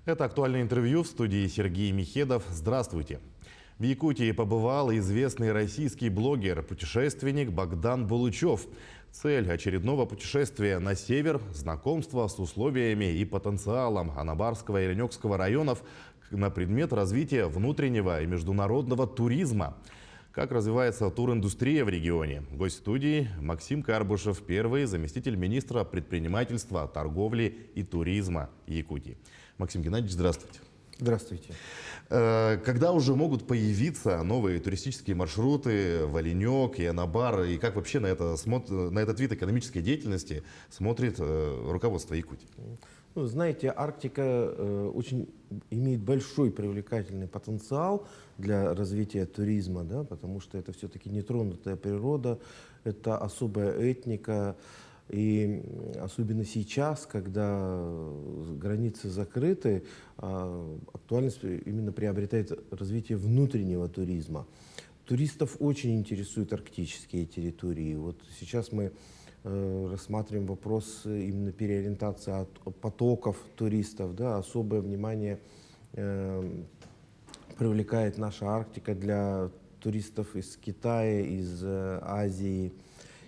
Это актуальное интервью в студии Сергей Михедов. Здравствуйте. В Якутии побывал известный российский блогер, путешественник Богдан Булычев. Цель очередного путешествия на север – знакомство с условиями и потенциалом Анабарского и Ленёкского районов на предмет развития внутреннего и международного туризма. Как развивается туриндустрия в регионе? Гость студии Максим Карбышев, первый заместитель министра предпринимательства, торговли и туризма Якутии. Максим Геннадьевич, здравствуйте. Здравствуйте. Когда уже могут появиться новые туристические маршруты в Оленек и Анабар? И как вообще на этот вид экономической деятельности смотрит руководство Якутии? Ну, знаете, Арктика очень имеет большой привлекательный потенциал для развития туризма, да, потому что это все-таки нетронутая природа, это особая этника. И особенно сейчас, когда границы закрыты, актуальность именно приобретает развитие внутреннего туризма. Туристов очень интересуют арктические территории. Вот сейчас мы рассматриваем вопрос именно переориентации от потоков туристов. Да, особое внимание привлекает наша Арктика для туристов из Китая, из Азии.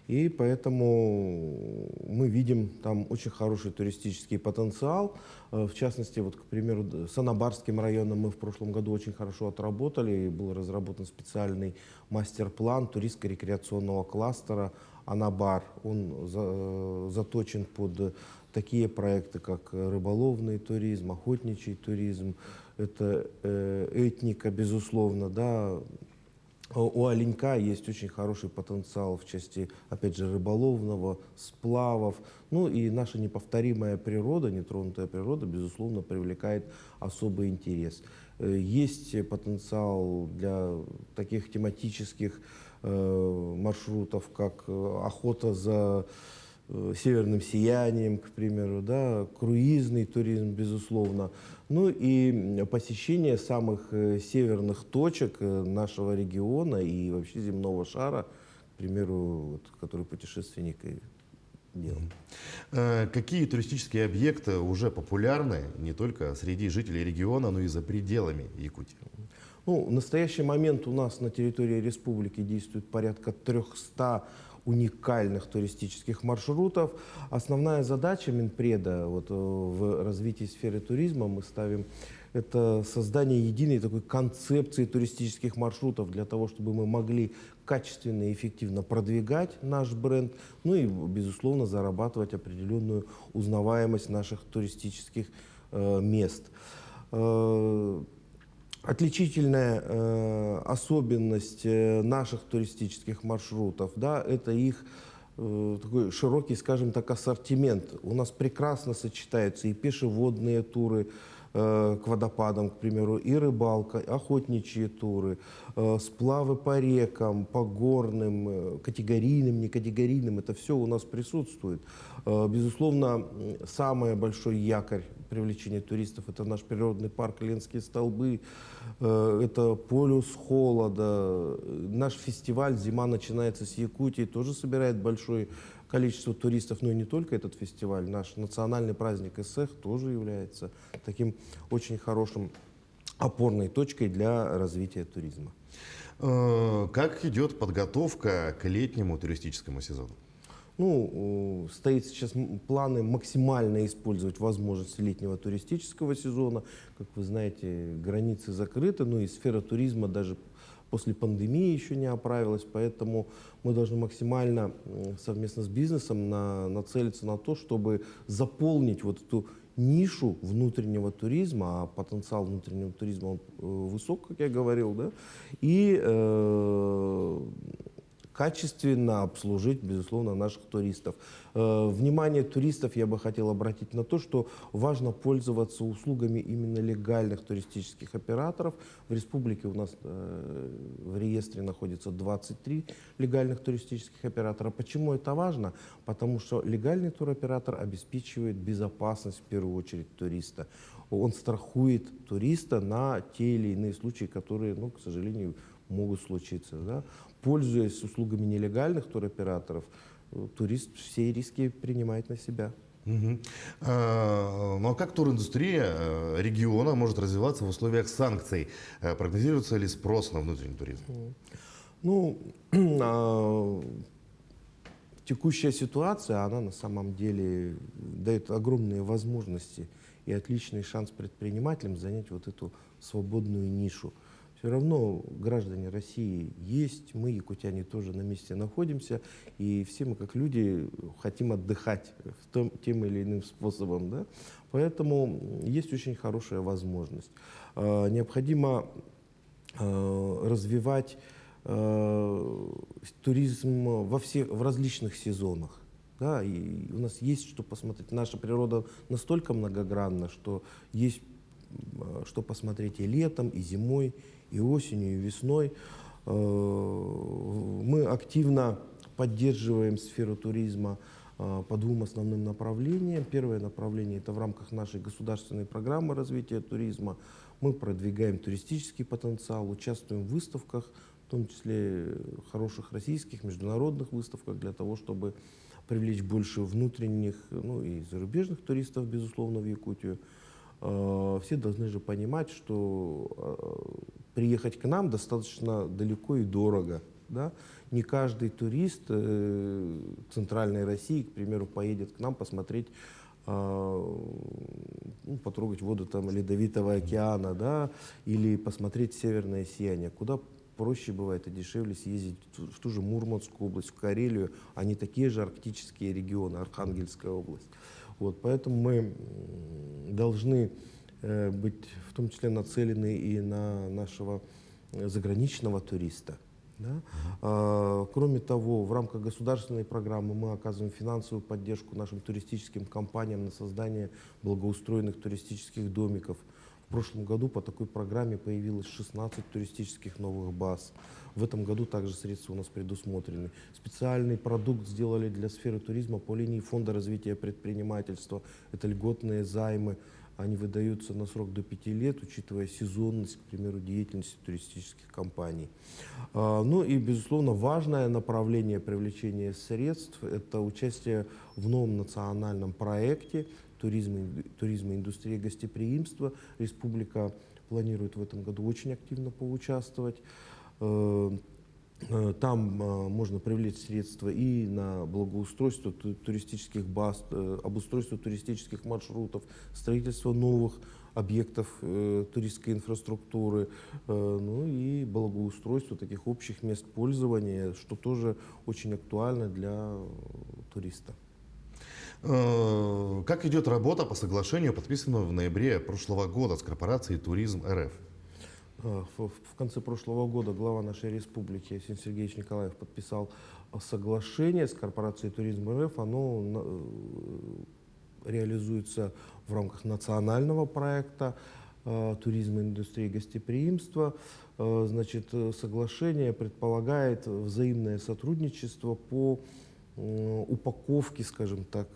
И поэтому мы видим там очень хороший туристический потенциал. В частности, вот, к примеру, с Анабарским районом мы в прошлом году очень хорошо отработали. И был разработан специальный мастер-план туристско-рекреационного кластера «Анабар». Он заточен под такие проекты, как рыболовный туризм, охотничий туризм. Это этника, безусловно, да. У Оленька есть очень хороший потенциал в части, опять же, рыболовного, сплавов. Ну и наша неповторимая природа, нетронутая природа, безусловно, привлекает особый интерес. Есть потенциал для таких тематических маршрутов, как охота за северным сиянием, к примеру, да, круизный туризм, безусловно. Ну и посещение самых северных точек нашего региона и вообще земного шара, к примеру, вот, который путешественник и делал. Какие туристические объекты уже популярны не только среди жителей региона, но и за пределами Якутии? Ну, в настоящий момент у нас на территории республики действует порядка 300 уникальных туристических маршрутов. Основная задача Минпреда вот, в развитии сферы туризма мы ставим это создание единой такой концепции туристических маршрутов для того, чтобы мы могли качественно и эффективно продвигать наш бренд, ну и, безусловно, зарабатывать определенную узнаваемость наших туристических мест. Отличительная особенность наших туристических маршрутов, да, это их такой широкий, скажем так, ассортимент. У нас прекрасно сочетаются и пешеводные туры к водопадам, к примеру, и рыбалка, и охотничьи туры, сплавы по рекам, по горным, категорийным, некатегорийным. Это все у нас присутствует. Безусловно, самый большой якорь привлечения туристов — это наш природный парк Ленские столбы, это полюс холода. Наш фестиваль «Зима начинается с Якутии» тоже собирает большое количество туристов, но и не только этот фестиваль. Наш национальный праздник Эсэх тоже является таким очень хорошим опорной точкой для развития туризма. Как идет подготовка к летнему туристическому сезону? Ну, стоит сейчас планы максимально использовать возможности летнего туристического сезона. Как вы знаете, границы закрыты, но и сфера туризма даже после пандемии еще не оправилась, поэтому мы должны максимально совместно с бизнесом нацелиться на то, чтобы заполнить вот эту нишу внутреннего туризма, а потенциал внутреннего туризма он высок, как я говорил, да, и качественно обслужить, безусловно, наших туристов. Внимание туристов я бы хотел обратить на то, что важно пользоваться услугами именно легальных туристических операторов. В республике у нас в реестре находится 23 легальных туристических оператора. Почему это важно? Потому что легальный туроператор обеспечивает безопасность в первую очередь туриста. Он страхует туриста на те или иные случаи, которые, ну, к сожалению, могут случиться. Да? Пользуясь услугами нелегальных туроператоров, турист все риски принимает на себя. Мгм. Ну а как туриндустрия региона может развиваться в условиях санкций? Прогнозируется ли спрос на внутренний туризм? Ну, а, текущая ситуация, она на самом деле дает огромные возможности и отличный шанс предпринимателям занять вот эту свободную нишу. Все равно граждане России есть, мы, якутяне, тоже на месте находимся, и все мы, как люди, хотим отдыхать тем или иным способом. Да? Поэтому есть очень хорошая возможность. Необходимо развивать туризм в различных сезонах. Да, и у нас есть что посмотреть. Наша природа настолько многогранна, что есть что посмотреть и летом, и зимой, и осенью, и весной. Мы активно поддерживаем сферу туризма по двум основным направлениям. Первое направление — это в рамках нашей государственной программы развития туризма. Мы продвигаем туристический потенциал, участвуем в выставках, в том числе хороших российских, международных выставках, для того, чтобы привлечь больше внутренних, ну и зарубежных туристов, безусловно, в Якутию. Все должны же понимать, что приехать к нам достаточно далеко и дорого. Да? Не каждый турист Центральной России, к примеру, поедет к нам посмотреть, ну, потрогать воду там Ледовитого океана, да, или посмотреть северное сияние. Куда проще бывает и дешевле съездить в ту же Мурманскую область, в Карелию, а не такие же арктические регионы, Архангельская область. Вот, поэтому мы должны быть в том числе нацелены и на нашего заграничного туриста. Да? Кроме того, в рамках государственной программы мы оказываем финансовую поддержку нашим туристическим компаниям на создание благоустроенных туристических домиков. В прошлом году по такой программе появилось 16 туристических новых баз. В этом году также средства у нас предусмотрены. Специальный продукт сделали для сферы туризма по линии Фонда развития предпринимательства. Это льготные займы. Они выдаются на срок до 5 лет, учитывая сезонность, к примеру, деятельности туристических компаний. Ну и, безусловно, важное направление привлечения средств — это участие в новом национальном проекте туризма, индустрии гостеприимства. Республика планирует в этом году очень активно поучаствовать. Там можно привлечь средства и на благоустройство туристических баз, обустройство туристических маршрутов, строительство новых объектов туристской инфраструктуры, ну и благоустройство таких общих мест пользования, что тоже очень актуально для туриста. Как идет работа по соглашению, подписанному в ноябре прошлого года с корпорацией «Туризм РФ»? В конце прошлого года глава нашей республики Арсений Сергеевич Николаев подписал соглашение с корпорацией «Туризм РФ». Оно реализуется в рамках национального проекта туризма, индустрии гостеприимства. Значит, соглашение предполагает взаимное сотрудничество по упаковке, скажем так,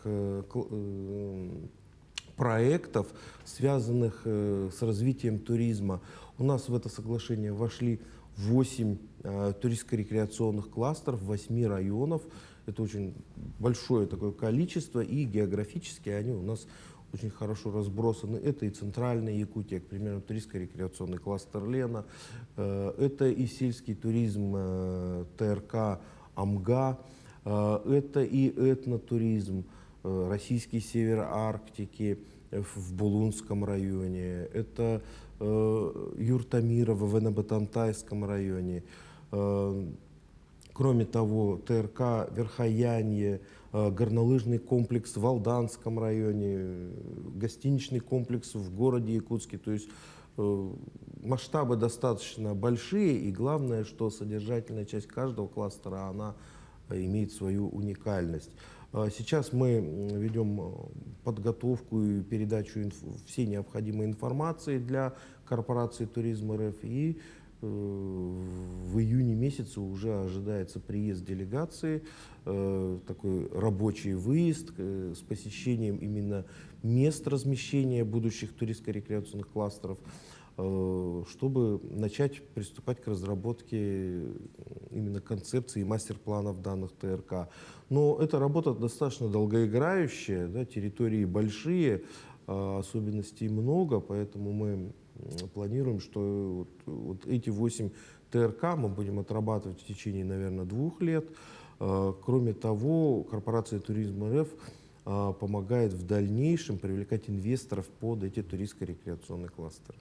проектов, связанных с развитием туризма. У нас в это соглашение вошли 8 туристско-рекреационных кластеров, 8 районов. Это очень большое такое количество, и географически они у нас очень хорошо разбросаны. Это и центральная Якутия, к примеру, туристско-рекреационный кластер Лена, это и сельский туризм ТРК Амга, это и этнотуризм, российский север Арктики в Булунском районе, это Юртамира в Энабатантайском районе. Кроме того, ТРК Верхоянье, горнолыжный комплекс в Алданском районе, гостиничный комплекс в городе Якутске. То есть масштабы достаточно большие, и главное, что содержательная часть каждого кластера, она имеет свою уникальность. Сейчас мы ведем подготовку и передачу всей необходимой информации для корпорации «Туризм РФ», и в июне месяце уже ожидается приезд делегации, такой рабочий выезд с посещением именно мест размещения будущих туристско-рекреационных кластеров. чтобы начать приступать к разработке именно концепции и мастер-планов данных ТРК. Но эта работа достаточно долгоиграющая, да, территории большие, особенностей много, поэтому мы планируем, что вот эти 8 ТРК мы будем отрабатывать в течение, наверное, 2 лет. Кроме того, корпорация «Туризм РФ» помогает в дальнейшем привлекать инвесторов под эти туристско-рекреационные кластеры.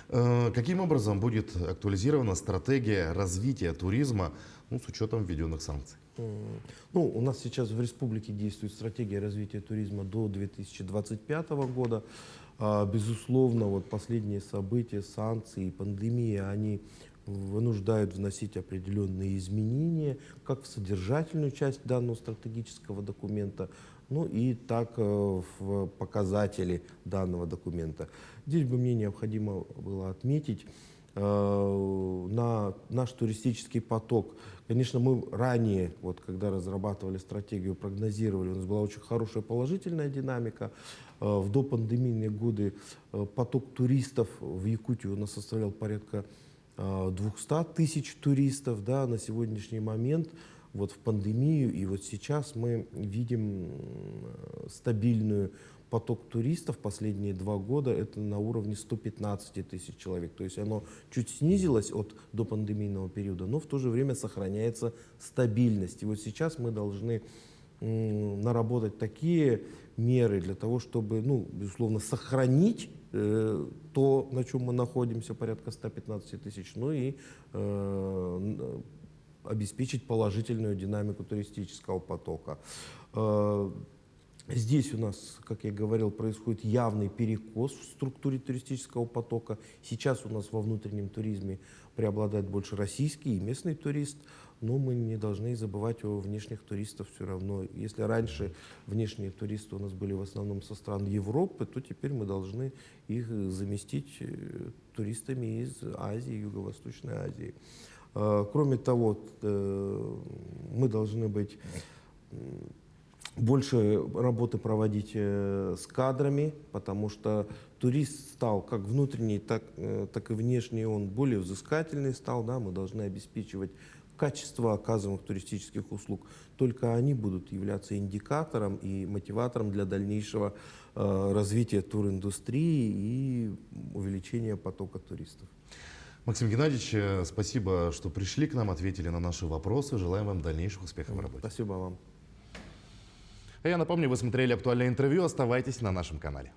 Каким образом будет актуализирована стратегия развития туризма, ну, с учетом введенных санкций? Ну, у нас сейчас в республике действует стратегия развития туризма до 2025 года. Безусловно, вот последние события, санкции, пандемия, они вынуждают вносить определенные изменения как в содержательную часть данного стратегического документа, ну и так в показатели данного документа. Здесь бы мне необходимо было отметить на наш туристический поток. Конечно, мы ранее, вот, когда разрабатывали стратегию, прогнозировали, у нас была очень хорошая положительная динамика. В допандемийные годы поток туристов в Якутию у нас составлял порядка 200 тысяч туристов. Да, на сегодняшний момент, вот в пандемию и вот сейчас мы видим стабильную поток туристов последние 2 года, это на уровне 115 тысяч человек. То есть оно чуть снизилось от допандемийного периода, но в то же время сохраняется стабильность. И вот сейчас мы должны наработать такие меры для того, чтобы, ну, безусловно, сохранить то, на чем мы находимся, порядка 115 тысяч, ну и обеспечить положительную динамику туристического потока. Здесь у нас, как я говорил, происходит явный перекос в структуре туристического потока. Сейчас у нас во внутреннем туризме преобладает больше российский и местный турист, но мы не должны забывать о внешних туристах все равно. Если раньше внешние туристы у нас были в основном со стран Европы, то теперь мы должны их заместить туристами из Азии, Юго-Восточной Азии. Кроме того, мы должны быть больше работы проводить с кадрами, потому что турист стал как внутренний, так и внешний, он более взыскательный стал. Да, мы должны обеспечивать качество оказываемых туристических услуг. Только они будут являться индикатором и мотиватором для дальнейшего развития туриндустрии и увеличения потока туристов. Максим Геннадьевич, спасибо, что пришли к нам, ответили на наши вопросы. Желаем вам дальнейших успехов в работе. Спасибо вам. А я напомню, вы смотрели актуальное интервью. Оставайтесь на нашем канале.